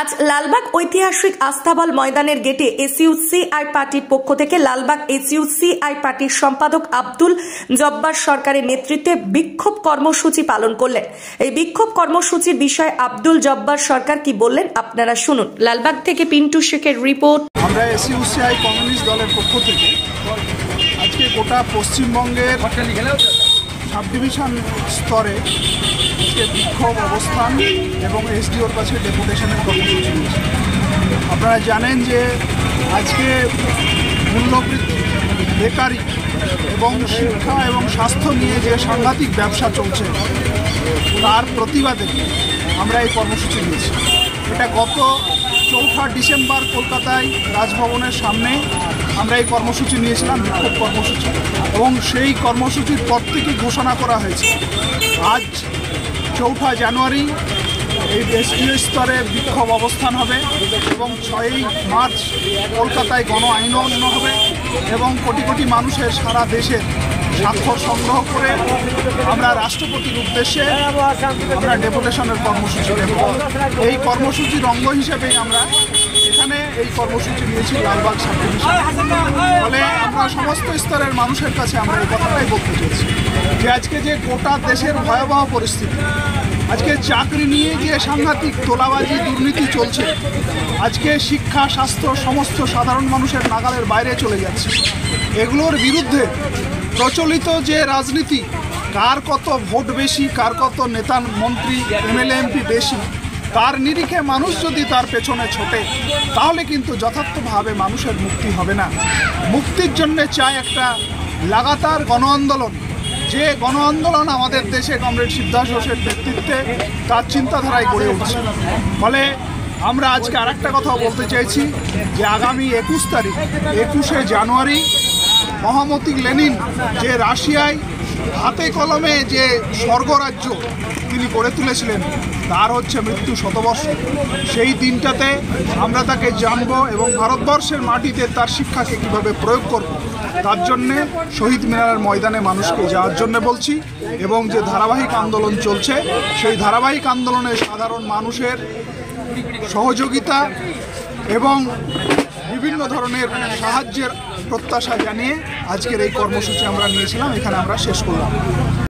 আজ লালবাগ ঐতিহাসিক আস্থাবল ময়দানের গেটে এসইউসিআই পার্টির পক্ষ থেকে লালবাগ এসইউসিআই পার্টির সম্পাদক আব্দুল জব্বার সরকারের নেতৃত্বে বিক্ষোভ কর্মসূচি পালন করলেন। এই বিক্ষোভ কর্মসূচির বিষয়ে আব্দুল জব্বার সরকার কি বললেন আপনারা শুনুন। লালবাগ থেকে পিন্টু শেখের রিপোর্ট। আমরা এসইউসিআই কমিউনিস্ট দলের পক্ষ থেকে আজকে গোটা পশ্চিমবঙ্গের সাব ডিভিশন স্তরে আজকে বিক্ষোভ অবস্থান এবং এসডিওর কাছে ডেপুটেশনের কর্মসূচি নিয়েছে। আপনারা জানেন যে আজকে মূল্যবৃদ্ধি, বেকারি এবং শিক্ষা এবং স্বাস্থ্য নিয়ে যে সাংঘাতিক ব্যবসা চলছে তার প্রতিবাদে আমরা এই কর্মসূচি নিয়েছি। এটা গত 4 ডিসেম্বর কলকাতায় রাজভবনের সামনে আমরা এই কর্মসূচি নিয়েছিলাম, বিক্ষোভ কর্মসূচি, এবং সেই কর্মসূচির পর থেকে ঘোষণা করা হয়েছে আজ 4 জানুয়ারি এই এসডিও স্তরে বিক্ষোভ অবস্থান হবে এবং 6 মার্চ কলকাতায় গণ আন্দোলন হবে এবং কোটি কোটি মানুষের সারা দেশের স্বাক্ষর সংগ্রহ করে আমরা রাষ্ট্রপতির উদ্দেশ্যে আমরা ডেপুটেশনের কর্মসূচি নেব। এই কর্মসূচির অঙ্গ হিসেবেই আমরা এখানে এই কর্মসূচি নিয়েছি লালবাগ সাব ডিভিশন। ফলে আমরা সমস্ত স্তরের মানুষের কাছে আমরা এই কথাটাই বলতে চেয়েছি যে আজকে যে গোটা দেশের ভয়াবহ পরিস্থিতি, আজকে চাকরি নিয়ে যে সাংঘাতিক তোলাবাজি দুর্নীতি চলছে, আজকে শিক্ষা স্বাস্থ্য সমস্ত সাধারণ মানুষের নাগালের বাইরে চলে যাচ্ছে, এগুলোর বিরুদ্ধে প্রচলিত যে রাজনীতি, কার কত ভোট বেশি, কার কত নেতা মন্ত্রী এমএলএ এমপি বেশি, তার নিরিখে মানুষ যদি তার পেছনে ছোটে তাহলে কিন্তু যথার্থভাবে মানুষের মুক্তি হবে না। মুক্তির জন্যে চাই একটা লাগাতার গণ আন্দোলন, যে গণ আন্দোলন আমাদের দেশে কমরেড সিদ্ধার্থ ঘোষের নেতৃত্বে তার চিন্তাধারায় গড়ে উঠছে। ফলে আমরা আজকে আরেকটা কথা বলতে চাইছি যে আগামী 21 জানুয়ারি মহামতি লেনিন যে রাশিয়ায় হাতে কলমে যে স্বর্গরাজ্য তিনি গড়ে তুলেছিলেন তার হচ্ছে মৃত্যু শতবর্ষ। সেই দিনটাতে আমরা তাকে জানব এবং ভারতবর্ষের মাটিতে তার শিক্ষাকে কীভাবে প্রয়োগ করব তার জন্যে শহীদ মিনারের ময়দানে মানুষকে যাওয়ার জন্য বলছি। এবং যে ধারাবাহিক আন্দোলন চলছে সেই ধারাবাহিক আন্দোলনে সাধারণ মানুষের সহযোগিতা এবং বিভিন্ন ধরনের সাহায্যের প্রত্যাশা জানিয়ে আজকের এই কর্মসূচি আমরা নিয়েছিলাম, এখানে আমরা শেষ করলাম।